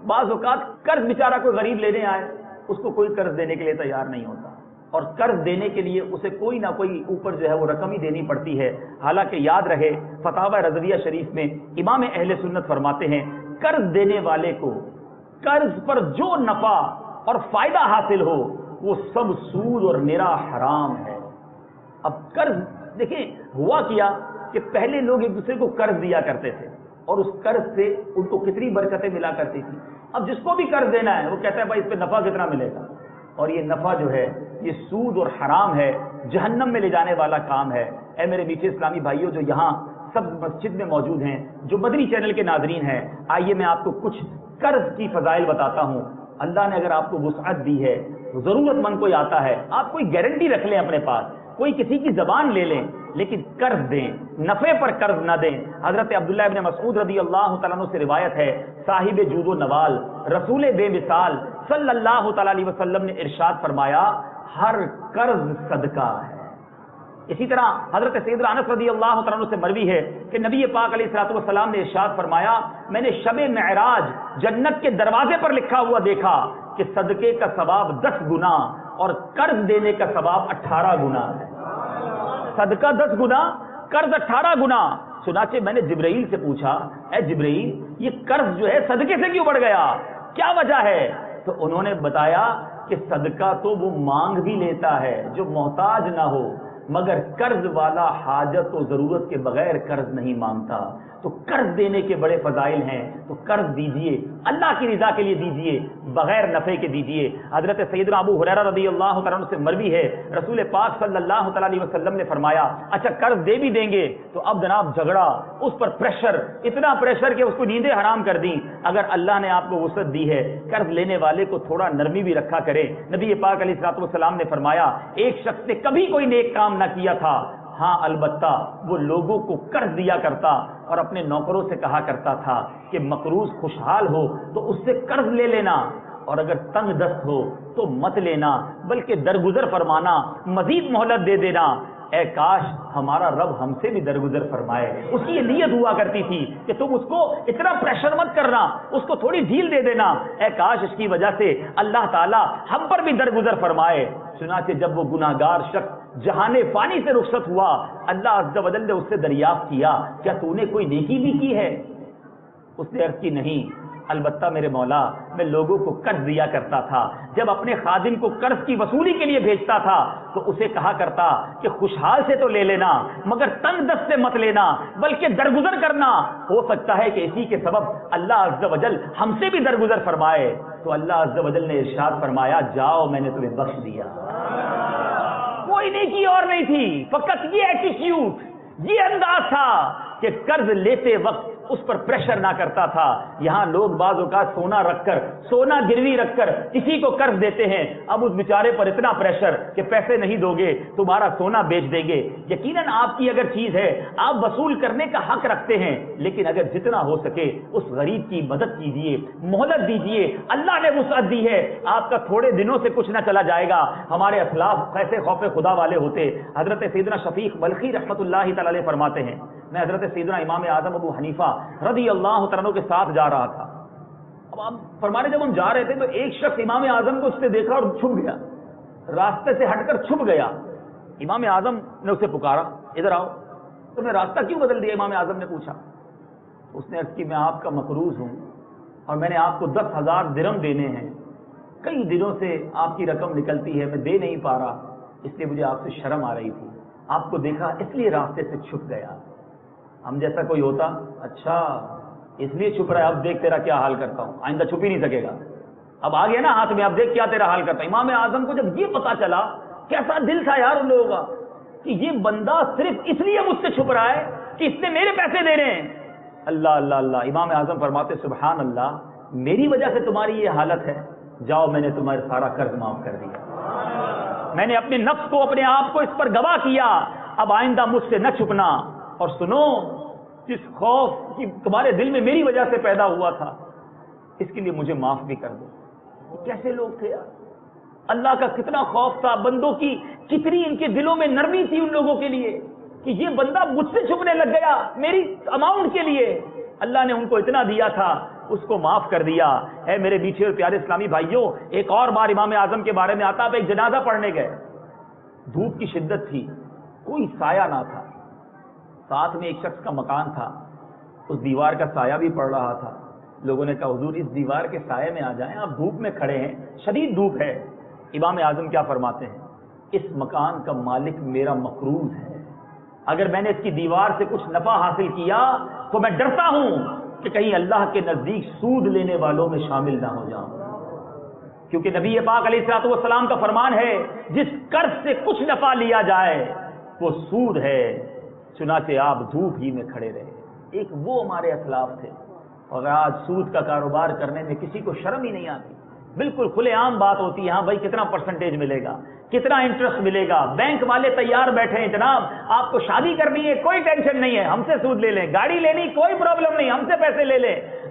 بعض اوقات قرض بیچارہ کوئی غریب لینے آئے، اس کو کوئی قرض دینے کے لیے تیار نہیں ہوتا، اور قرض دینے کے لیے اسے کوئی نہ کوئی اوپر جو ہے وہ رقم ہی دینی پڑتی ہے. حالانکہ یاد رہے فتاوی رضویہ شریف میں امام اہل سنت فرماتے ہیں قرض دینے والے کو قرض پر جو نفع اور فائدہ حاصل ہو وہ سب سود اور نرا حرام ہے. اب قرض دیکھیں ہوا کیا کہ پہلے لوگ ایک دوسرے کو قرض دیا کرتے تھے اور اس قرض سے ان کو کتنی برکتیں ملا کرتی تھی. اب جس کو بھی قرض دینا ہے وہ کہتا ہے بھائی اس پہ نفع کتنا ملے گا، اور یہ نفع جو ہے یہ سود اور حرام ہے، جہنم میں لے جانے والا کام ہے. اے میرے میٹھے اسلامی بھائیوں جو یہاں سب مسجد میں موجود ہیں، جو مدنی چینل کے ناظرین ہیں، آئیے میں آپ کو کچھ قرض کی فضائل بتاتا ہوں. اللہ نے اگر آپ کو وسعت دی ہے، ضرورت مند کوئی آتا ہے، آپ کوئی گارنٹی رکھ لیں اپنے پاس، کوئی کسی کی زبان لے لیں، لیکن قرض دیں، نفع پر قرض نہ دیں. حضرت عبداللہ ابن مسعود رضی اللہ تعالیٰ عنہ سے روایت ہے، صاحب جود و نوال رسول بے مثال صلی اللہ تعالیٰ علیہ وسلم نے ارشاد فرمایا ہر قرض صدقہ ہے. اسی طرح حضرت سیدنا انس رضی اللہ تعالیٰ عنہ سے مروی ہے کہ نبی پاک علیہ الصلوۃ والسلام نے ارشاد فرمایا میں نے شب معراج جنت کے دروازے پر لکھا ہوا دیکھا کہ صدقے کا ثواب 10 گنا اور قرض دینے کا ثواب 18 گنا ہے. صدقہ 10 گنا، قرض 18 گنا. چنانچہ میں نے جبرائیل سے پوچھا، اے جبرائیل یہ قرض جو ہے صدقے سے کیوں بڑھ گیا، کیا وجہ ہے؟ تو انہوں نے بتایا کہ صدقہ تو وہ مانگ بھی لیتا ہے جو محتاج نہ ہو، مگر قرض والا حاجت و ضرورت کے بغیر قرض نہیں مانگتا. تو قرض دینے کے بڑے فضائل ہیں، تو قرض دیجئے، اللہ کی رضا کے لیے دیجئے، بغیر نفع کے دیجئے. حضرت سیدنا ابو ہریرہ رضی اللہ تعالیٰ عنہ سے مروی ہے، رسول پاک صلی اللہ تعالیٰ علیہ وسلم نے فرمایا اچھا قرض دے بھی دیں گے تو اب جناب جھگڑا، اس پر پریشر، اتنا پریشر کہ اس کو نیندیں حرام کر دیں. اگر اللہ نے آپ کو وسعت دی ہے، قرض لینے والے کو تھوڑا نرمی بھی رکھا کرے. نبی پاک علیہ الصلوۃ والسلام نے فرمایا ایک شخص نے کبھی کوئی نیک کام نہ کیا تھا، ہاں البتہ وہ لوگوں کو قرض دیا کرتا اور اپنے نوکروں سے کہا کرتا تھا کہ مقروض خوشحال ہو تو اس سے قرض لے لینا، اور اگر تنگ دست ہو تو مت لینا بلکہ درگزر فرمانا، مزید مہلت دے دینا. اے کاش ہمارا رب ہم سے بھی درگزر فرمائے. اس کی یہ نیت ہوا کرتی تھی کہ تم اس کو اتنا پریشر مت کرنا، اس کو تھوڑی ڈھیل دے دینا. اے کاش اس کی وجہ سے اللہ تعالی ہم پر بھی درگزر فرمائے. چنانچہ جب وہ گناہگار شخص جہان فانی سے رخصت ہوا، اللہ عز و جل نے اس سے دریافت کیا کیا تو نے کوئی نیکی بھی کی ہے؟ اس نے عرض کی نہیں، البتہ میرے مولا میں لوگوں کو قرض دیا کرتا تھا. جب اپنے خادم کو قرض کی وصولی کے لیے بھیجتا تھا تو اسے کہا کرتا کہ خوشحال سے تو لے لینا مگر تنگ دست سے مت لینا بلکہ درگزر کرنا، ہو سکتا ہے کہ اسی کے سبب اللہ عز و جل ہم سے بھی درگزر فرمائے. تو اللہ عز و جل نے ارشاد فرمایا جاؤ میں نے تمہیں بخش دیا. کوئی نیکی اور نہیں تھی، فقط یہ ایٹیٹیوڈ، یہ انداز تھا کہ قرض لیتے وقت اس پر پریشر نہ کرتا تھا. یہاں لوگ بعض اوقات سونا رکھ کر، سونا گروی رکھ کر کسی کو قرض دیتے ہیں، اب اس بیچارے پر اتنا پریشر کہ پیسے نہیں دو گے تمہارا سونا بیچ دیں گے. یقیناً آپ کی اگر چیز ہے آپ وصول کرنے کا حق رکھتے ہیں، لیکن اگر جتنا ہو سکے اس غریب کی مدد کیجیے، مہلت دیجیے. اللہ نے وسعت دی ہے، آپ کا تھوڑے دنوں سے کچھ نہ چلا جائے گا. ہمارے اسلاف کیسے خوف خدا والے ہوتے. حضرت سیدنا شفیق بلخی رحمۃ اللہ تعالی علیہ فرماتے ہیں میں حضرت سیدنا امام اعظم ابو حنیفہ رضی اللہ تعالیٰ کے ساتھ جا رہا تھا. اب آپ فرمانے جب ہم جا رہے تھے تو ایک شخص امام اعظم کو اس نے دیکھا اور چھپ گیا، راستے سے ہٹ کر چھپ گیا. امام اعظم نے اسے پکارا ادھر آؤ. تو میں راستہ کیوں بدل دیا؟ امام اعظم نے پوچھا. اس نے عرض کی میں آپ کا مقروض ہوں اور میں نے آپ کو 10,000 درہم دینے ہیں، کئی دنوں سے آپ کی رقم نکلتی ہے، میں دے نہیں پا رہا، اس لیے مجھے آپ سے شرم آ رہی تھی، آپ کو دیکھا اس لیے راستے سے چھپ گیا. ہم جیسا کوئی ہوتا اچھا اس لیے چھپ رہا ہے، اب دیکھ تیرا کیا حال کرتا ہوں، آئندہ چھپ ہی نہیں سکے گا، اب آ گیا نا ہاتھ میں، اب دیکھ کیا تیرا حال کرتا ہے. امام اعظم کو جب یہ پتا چلا کیسا دل تھا یار ان لوگوں کا کہ یہ بندہ صرف اس لیے مجھ سے چھپ رہا ہے کہ اس نے میرے پیسے دے رہے ہیں. اللہ اللہ اللہ. امام اعظم فرماتے سبحان اللہ، میری وجہ سے تمہاری یہ حالت ہے، جاؤ میں نے تمہارا سارا قرض معاف کر دیا، میں نے اپنے نفس کو اپنے آپ کو اس پر گواہ کیا، اب آئندہ مجھ سے نہ چھپنا. اور سنو جس خوف کی تمہارے دل میں میری وجہ سے پیدا ہوا تھا اس کے لیے مجھے معاف بھی کر دو. کیسے لوگ تھے یار، اللہ کا کتنا خوف تھا، بندوں کی کتنی ان کے دلوں میں نرمی تھی ان لوگوں کے لیے کہ یہ بندہ مجھ سے چھپنے لگ گیا میری اماؤنٹ کے لیے. اللہ نے ان کو اتنا دیا تھا اس کو معاف کر دیا. اے میرے میٹھے اور پیارے اسلامی بھائیوں، ایک اور بار امام اعظم کے بارے میں آتا، آپ ایک جنازہ پڑھنے گئے، دھوپ کی شدت تھی، کوئی سایہ نہ تھا، ساتھ میں ایک شخص کا مکان تھا، اس دیوار کا سایہ بھی پڑ رہا تھا. لوگوں نے کہا حضور اس دیوار کے سائے میں آ جائیں، آپ دھوپ میں کھڑے ہیں، شدید دھوپ ہے. امام اعظم کیا فرماتے ہیں اس مکان کا مالک میرا مقروض ہے، اگر میں نے اس کی دیوار سے کچھ نفع حاصل کیا تو میں ڈرتا ہوں کہ کہیں اللہ کے نزدیک سود لینے والوں میں شامل نہ ہو جاؤں، کیونکہ نبی پاک علیہ الصلوۃ والسلام کا فرمان ہے جس قرض سے کچھ نفع لیا جائے وہ سود ہے. چنانچہ آپ دھوپ ہی میں کھڑے رہے. ایک وہ ہمارے اسلاف تھے، اور آج سود کا کاروبار کرنے میں کسی کو شرم ہی نہیں آتی، بالکل کھلے عام بات ہوتی ہے، ہاں بھائی کتنا پرسنٹیج ملے گا، کتنا انٹرسٹ ملے گا، بینک والے تیار بیٹھے ہیں جناب آپ کو شادی کرنی ہے کوئی ٹینشن نہیں ہے، ہم سے سود لے لیں، گاڑی لینی کوئی پرابلم نہیں، ہم سے پیسے لے لیں.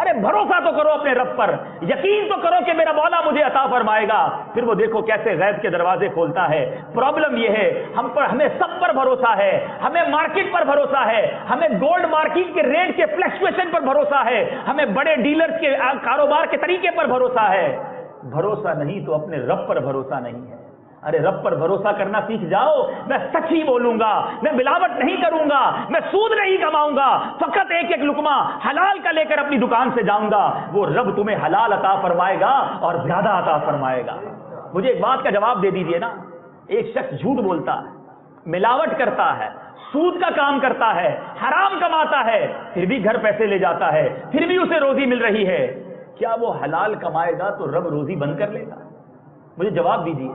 ارے بھروسہ تو کرو اپنے رب پر، یقین تو کرو کہ میرا مولا مجھے عطا فرمائے گا. پھر وہ دیکھو کیسے غیب کے دروازے کھولتا ہے. پرابلم یہ ہے ہمیں سب پر بھروسہ ہے، ہمیں مارکیٹ پر بھروسہ ہے، ہمیں گولڈ مارکیٹ کے ریٹ کے فلکچویشن پر بھروسہ ہے، ہمیں بڑے ڈیلرز کے کاروبار کے طریقے پر بھروسہ ہے. بھروسہ نہیں تو اپنے رب پر بھروسہ نہیں ہے. ارے رب پر بھروسہ کرنا سیکھ جاؤ. میں سچ ہی بولوں گا، میں ملاوٹ نہیں کروں گا، میں سود نہیں کماؤں گا، فقط ایک ایک لقمہ حلال کا لے کر اپنی دکان سے جاؤں گا. وہ رب تمہیں حلال عطا فرمائے گا اور زیادہ عطا فرمائے گا. مجھے ایک بات کا جواب دے دیجئے نا. ایک شخص جھوٹ بولتا ہے، ملاوٹ کرتا ہے، سود کا کام کرتا ہے، حرام کماتا ہے، پھر بھی گھر پیسے لے جاتا ہے، پھر بھی اسے روزی مل رہی ہے. کیا وہ حلال کمائے گا تو رب روزی بند کر لے گا؟ مجھے جواب دیجیے.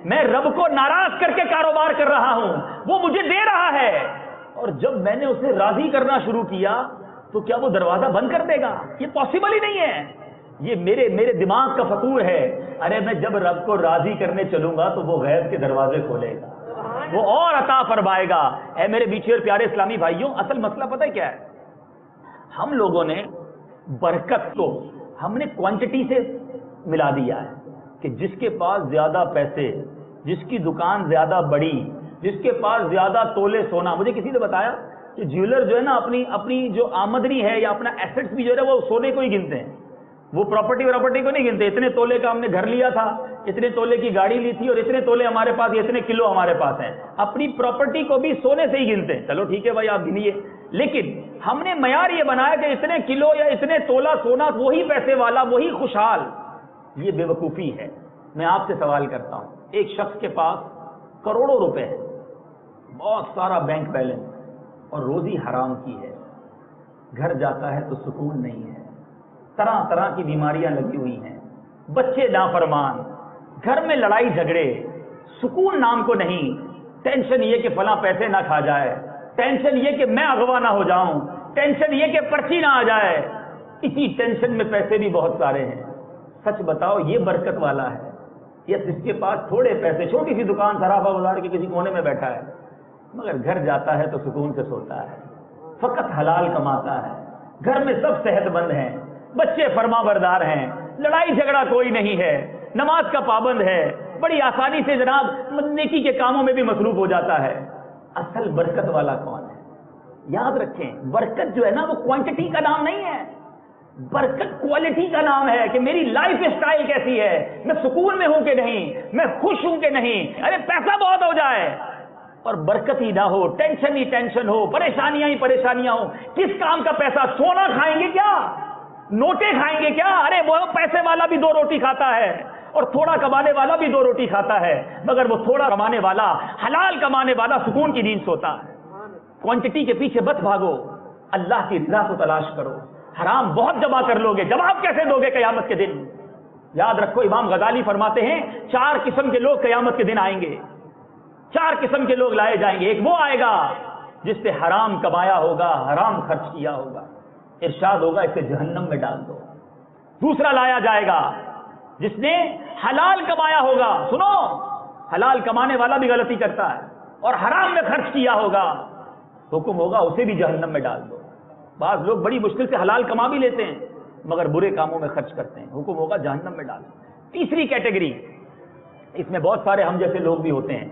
میں رب کو ناراض کر کے کاروبار کر رہا ہوں، وہ مجھے دے رہا ہے، اور جب میں نے اسے راضی کرنا شروع کیا تو کیا وہ دروازہ بند کر دے گا؟ یہ پاسبل ہی نہیں ہے. یہ میرے دماغ کا فطور ہے. ارے میں جب رب کو راضی کرنے چلوں گا تو وہ غیب کے دروازے کھولے گا، وہ اور عطا فرمائے گا. اے میرے میٹھے اور پیارے اسلامی بھائیوں، اصل مسئلہ پتہ ہے کیا ہے؟ ہم لوگوں نے برکت کو ہم نے کوانٹٹی سے ملا دیا ہے کہ جس کے پاس زیادہ پیسے، جس کی دکان زیادہ بڑی، جس کے پاس زیادہ تولے سونا. مجھے کسی نے بتایا کہ جیولر جو ہے نا اپنی جو آمدنی ہے یا اپنا ایسٹس بھی جو ہے وہ سونے کو ہی گنتے ہیں، وہ پراپرٹی کو نہیں گنتے. اتنے تولے کا ہم نے گھر لیا تھا، اتنے تولے کی گاڑی لی تھی، اور اتنے تولے ہمارے پاس، اتنے کلو ہمارے پاس ہیں. اپنی پراپرٹی کو بھی سونے سے ہی گنتے ہیں. چلو ٹھیک ہے بھائی، آپ گنیے. لیکن ہم نے معیار یہ بنایا کہ اتنے کلو یا اتنے تولا سونا، وہی پیسے والا، وہی خوشحال. یہ بے وقوفی ہے. میں آپ سے سوال کرتا ہوں، ایک شخص کے پاس کروڑوں روپے ہے، بہت سارا بینک بیلنس، اور روزی حرام کی ہے، گھر جاتا ہے تو سکون نہیں ہے، طرح طرح کی بیماریاں لگی ہوئی ہیں، بچے نافرمان، گھر میں لڑائی جھگڑے، سکون نام کو نہیں. ٹینشن یہ کہ فلاں پیسے نہ کھا جائے، ٹینشن یہ کہ میں اغوا نہ ہو جاؤں، ٹینشن یہ کہ پرچی نہ آ جائے. اسی ٹینشن میں پیسے بھی بہت سارے ہیں. سچ بتاؤ، یہ برکت والا ہے یا جس کے پاس تھوڑے پیسے، چھوٹی سی دکان سرافہ بازار کے کسی کونے میں بیٹھا ہے، مگر گھر جاتا ہے تو سکون سے سوتا ہے، فقط حلال کماتا ہے، گھر میں سب صحت مند ہیں، بچے فرما بردار ہیں، لڑائی جھگڑا کوئی نہیں ہے، نماز کا پابند ہے، بڑی آسانی سے جناب نیکی کے کاموں میں بھی مصروف ہو جاتا ہے. اصل برکت والا کون ہے؟ یاد رکھیں، برکت جو ہے نا وہ کوانٹٹی کا نام نہیں ہے، برکت کوالٹی کا نام ہے کہ میری لائف اسٹائل کیسی ہے، میں سکون میں ہوں کہ نہیں، میں خوش ہوں کہ نہیں. ارے پیسہ بہت ہو جائے اور برکت ہی نہ ہو، ٹینشن ہی ٹینشن ہو، پریشانیاں ہی پریشانیاں ہو، کس کام کا پیسہ؟ سونا کھائیں گے کیا؟ نوٹیں کھائیں گے کیا؟ ارے وہ پیسے والا بھی 2 روٹی کھاتا ہے اور تھوڑا کمانے والا بھی 2 روٹی کھاتا ہے، مگر وہ تھوڑا کمانے والا، حلال کمانے والا سکون کی نیند سوتا ہے. کوانٹٹی کے پیچھے مت بھاگو، اللہ کی رضا کو تلاش کرو. حرام بہت جمع کر لو گے، جواب کیسے دو گے قیامت کے دن؟ یاد رکھو، امام غزالی فرماتے ہیں 4 قسم کے لوگ قیامت کے دن آئیں گے، 4 قسم کے لوگ لائے جائیں گے. ایک وہ آئے گا جس نے حرام کمایا ہوگا، حرام خرچ کیا ہوگا، ارشاد ہوگا اسے جہنم میں ڈال دو. دوسرا لایا جائے گا جس نے حلال کمایا ہوگا. سنو، حلال کمانے والا بھی غلطی کرتا ہے اور حرام میں خرچ کیا ہوگا، حکم ہوگا اسے بھی جہنم میں ڈال دو. بعض لوگ بڑی مشکل سے حلال کما بھی لیتے ہیں مگر برے کاموں میں خرچ کرتے ہیں، حکم ہوگا جہنم میں ڈال دو. تیسری کیٹیگری، اس میں بہت سارے ہم جیسے لوگ بھی ہوتے ہیں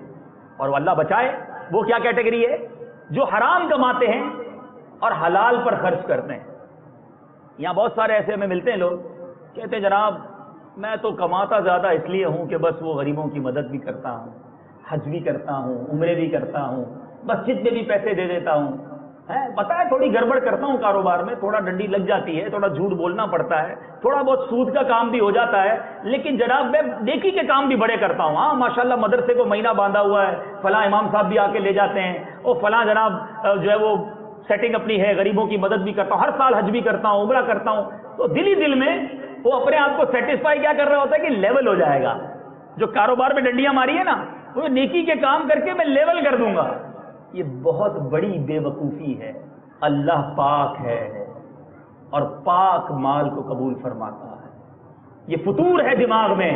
اور اللہ بچائے. وہ کیا کیٹیگری ہے؟ جو حرام کماتے ہیں اور حلال پر خرچ کرتے ہیں. یہاں بہت سارے ایسے ہمیں ملتے ہیں، لوگ کہتے ہیں جناب میں تو کماتا زیادہ اس لیے ہوں کہ بس وہ غریبوں کی مدد بھی کرتا ہوں، حج بھی کرتا ہوں، عمرے بھی کرتا ہوں، مسجد میں بھی پیسے دے دیتا ہوں. پتہ ہے تھوڑی گڑبڑ کرتا ہوں کاروبار میں، تھوڑا ڈنڈی لگ جاتی ہے، تھوڑا جھوٹ بولنا پڑتا ہے، تھوڑا بہت سود کا کام بھی ہو جاتا ہے، لیکن جناب میں نیکی کے کام بھی بڑے کرتا ہوں. ہاں ماشاءاللہ مدرسے کو مہینہ باندھا ہوا ہے، فلاں امام صاحب بھی آ کے لے جاتے ہیں، اور فلاں جناب جو ہے وہ سیٹنگ اپنی ہے، غریبوں کی مدد بھی کرتا ہوں، ہر سال حج بھی کرتا ہوں، عمرہ کرتا ہوں. تو دل ہی دل میں وہ اپنے آپ کو سیٹسفائی کیا کر رہا ہوتا ہے کہ لیول ہو جائے گا. جو کاروبار میں ڈنڈیاں ماری ہے نا، وہ نیکی کے کام کر کے میں لیول کر دوں گا. یہ بہت بڑی بے وقوفی ہے. اللہ پاک ہے اور پاک مال کو قبول فرماتا ہے. یہ فطور ہے دماغ میں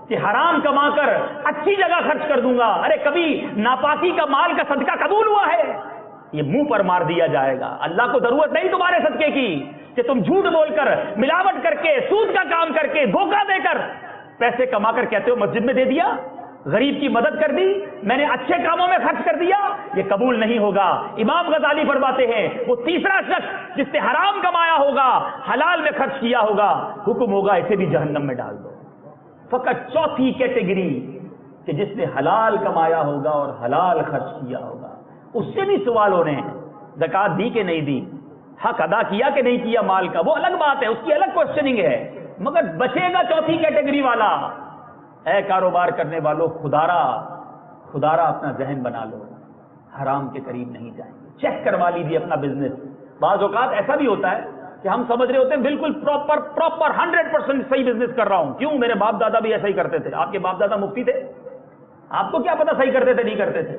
کہ حرام کما کر اچھی جگہ خرچ کر دوں گا. ارے کبھی ناپاکی کا مال کا صدقہ قبول ہوا ہے؟ یہ منہ پر مار دیا جائے گا. اللہ کو ضرورت نہیں تمہارے صدقے کی، کہ تم جھوٹ بول کر، ملاوٹ کر کے، سود کا کام کر کے، دھوکہ دے کر پیسے کما کر کہتے ہو مسجد میں دے دیا، غریب کی مدد کر دی، میں نے اچھے کاموں میں خرچ کر دیا، یہ قبول نہیں ہوگا۔ امام غزالی فرماتے ہیں وہ تیسرا شخص جس نے حرام کمایا ہوگا، حلال میں خرچ کیا ہوگا، حکم ہوگا اسے بھی جہنم میں ڈال دو۔ فقط چوتھی کیٹیگری کہ جس نے حلال کمایا ہوگا اور حلال خرچ کیا ہوگا، اس سے بھی سوال ہونے ہیں، زکوٰۃ دی کہ نہیں دی، حق ادا کیا کہ نہیں کیا مال کا، وہ الگ بات ہے، اس کی الگ کوشچننگ ہے، مگر بچے گا چوتھی کیٹیگری والا۔ اے کاروبار کرنے والوں، خدارا اپنا ذہن بنا لو، حرام کے قریب نہیں جائیں گے، چیک کروا لیجیے اپنا بزنس۔ بعض اوقات ایسا بھی ہوتا ہے کہ ہم سمجھ رہے ہوتے ہیں بالکل پراپر 100% صحیح بزنس کر رہا ہوں، کیوں؟ میرے باپ دادا بھی ایسا ہی کرتے تھے۔ آپ کے باپ دادا مفتی تھے، آپ کو کیا پتا صحیح کرتے تھے نہیں کرتے تھے؟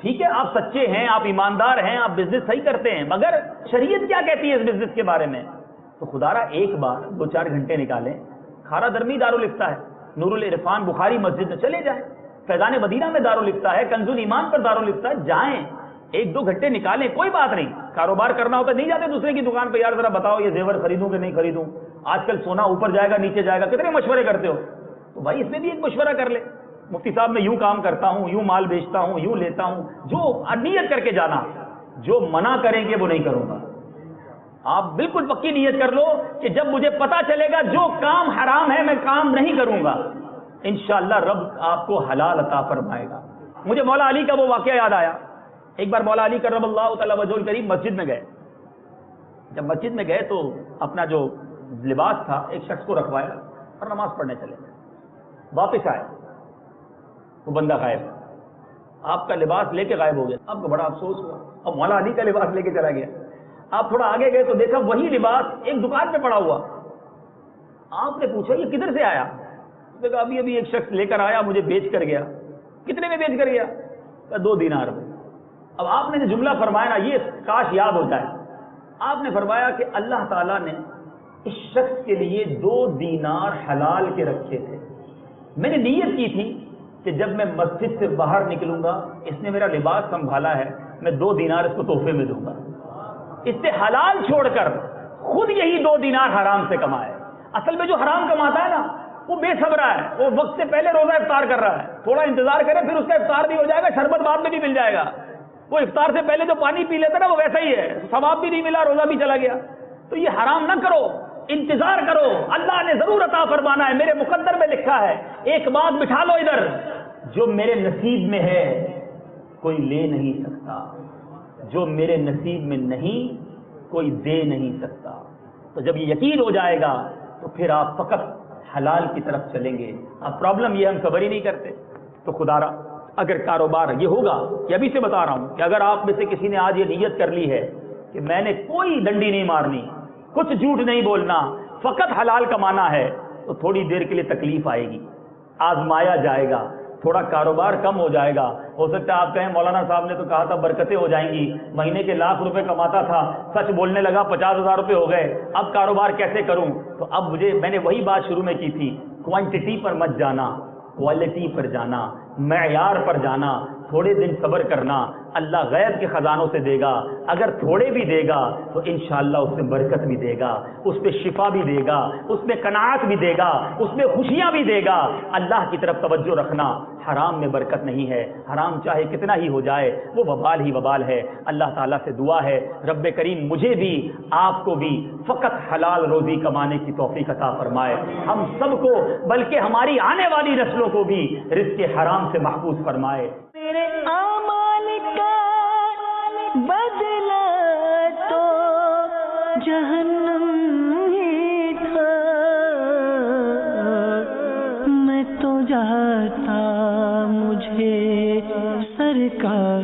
ٹھیک ہے، آپ سچے ہیں، آپ ایماندار ہیں، آپ بزنس صحیح کرتے ہیں، مگر شریعت کیا کہتی ہے اس بزنس کے بارے میں؟ تو خدارا ایک بار 2-4 گھنٹے نکالیں، کھارا درمی دارالفتہ ہے، نور العرفان بخاری مسجد میں چلے جائیں، فیضان مدینہ میں دارالفتہ ہے، کنز الایمان پر دارالفتہ ہے، جائیں 1-2 گھنٹے نکالیں، کوئی بات نہیں۔ کاروبار کرنا ہوتا ہے نہیں جاتے دوسرے کی دکان پہ، یار ذرا بتاؤ یہ زیور خریدوں کہ نہیں خریدوں، آج کل سونا اوپر جائے گا نیچے جائے گا، کتنے مشورے کرتے ہو؟ تو بھائی اس میں بھی ایک مشورہ کر لے، مفتی صاحب میں یوں کام کرتا ہوں، یوں مال بیچتا ہوں، یوں لیتا ہوں، جو نیت کر کے جانا، جو منع کریں گے وہ نہیں کروں گا۔ آپ بالکل پکی نیت کر لو کہ جب مجھے پتا چلے گا جو کام حرام ہے میں کام نہیں کروں گا، انشاءاللہ رب آپ کو حلال عطا فرمائے گا۔ مجھے مولا علی کا وہ واقعہ یاد آیا، ایک بار مولا علی کرم اللہ تعالی وجہ الکریم مسجد میں گئے، جب مسجد میں گئے تو اپنا جو لباس تھا ایک شخص کو رکھوایا اور نماز پڑھنے چلے گئے، واپس آئے وہ بندہ غائب، آپ کا لباس لے کے غائب ہو گیا، آپ کو بڑا افسوس ہوا، اب مولا علی کا لباس لے کے چلا گیا۔ آپ تھوڑا آگے گئے تو دیکھا وہی لباس ایک دکان پہ پڑا ہوا، آپ نے پوچھا یہ کدھر سے آیا؟ دیکھا ابھی ایک شخص لے کر آیا، مجھے بیچ کر گیا۔ کتنے میں بیچ کر گیا؟ 2 دینار میں۔ اب آپ نے جو جملہ فرمایا نا، یہ کاش یاد ہو جائے، آپ نے فرمایا کہ اللہ تعالیٰ نے اس شخص کے لیے 2 دینار حلال کے رکھے تھے، میں نے نیت کی تھی کہ جب میں مسجد سے باہر نکلوں گا، اس نے میرا لباس سنبھالا ہے، میں 2 دینار اس کو تحفے میں دوں گا۔ اس سے حلال چھوڑ کر خود یہی 2 دینار حرام سے کمائے۔ اصل میں جو حرام کماتا ہے نا وہ بے صبرا ہے، وہ وقت سے پہلے روزہ افطار کر رہا ہے، تھوڑا انتظار کرے پھر اس کا افطار بھی ہو جائے گا، شربت بعد میں بھی مل جائے گا۔ وہ افطار سے پہلے جو پانی پی لیتا نا وہ ویسا ہی ہے، ثواب بھی نہیں ملا، روزہ بھی چلا گیا۔ تو یہ حرام نہ کرو، انتظار کرو، اللہ نے ضرور عطا فرمانا ہے، میرے مقدر میں لکھا ہے۔ ایک بات بٹھا لو ادھر، جو میرے نصیب میں ہے کوئی لے نہیں سکتا، جو میرے نصیب میں نہیں کوئی دے نہیں سکتا۔ تو جب یہ یقین ہو جائے گا تو پھر آپ فقط حلال کی طرف چلیں گے۔ اب پرابلم یہ ہم صبر ہی نہیں کرتے۔ تو خدارا اگر کاروبار یہ ہوگا، یہ ابھی سے بتا رہا ہوں کہ اگر آپ میں سے کسی نے آج یہ نیت کر لی ہے کہ میں نے کوئی ڈنڈی نہیں مارنی، کچھ جھوٹ نہیں بولنا، فقط حلال کمانا ہے، تو تھوڑی دیر کے لیے تکلیف آئے گی، آزمایا جائے گا، تھوڑا کاروبار کم ہو جائے گا۔ ہو سکتا ہے آپ کہیں مولانا صاحب نے تو کہا تھا برکتیں ہو جائیں گی، مہینے کے لاکھ روپے کماتا تھا، سچ بولنے لگا 50,000 روپے ہو گئے، اب کاروبار کیسے کروں؟ تو اب میں نے وہی بات شروع میں کی تھی، کوانٹٹی پر مت جانا، کوالٹی پر جانا، معیار پر جانا، تھوڑے دن صبر کرنا، اللہ غیب کے خزانوں سے دے گا، اگر تھوڑے بھی دے گا تو انشاءاللہ اس میں برکت بھی دے گا، اس پہ شفا بھی دے گا، اس میں قناعت بھی دے گا، اس میں خوشیاں بھی دے گا۔ اللہ کی طرف توجہ رکھنا، حرام میں برکت نہیں ہے، حرام چاہے کتنا ہی ہو جائے وہ وبال ہی وبال ہے۔ اللہ تعالیٰ سے دعا ہے رب کریم مجھے بھی آپ کو بھی فقط حلال روزی کمانے کی توفیق عطا فرمائے، ہم سب کو بلکہ ہماری آنے والی نسلوں کو بھی رزق حرام سے محفوظ فرمائے۔ میرے اعمال کا بدلہ تو جہنم ہی تھا، میں تو جاتا مجھے سرکار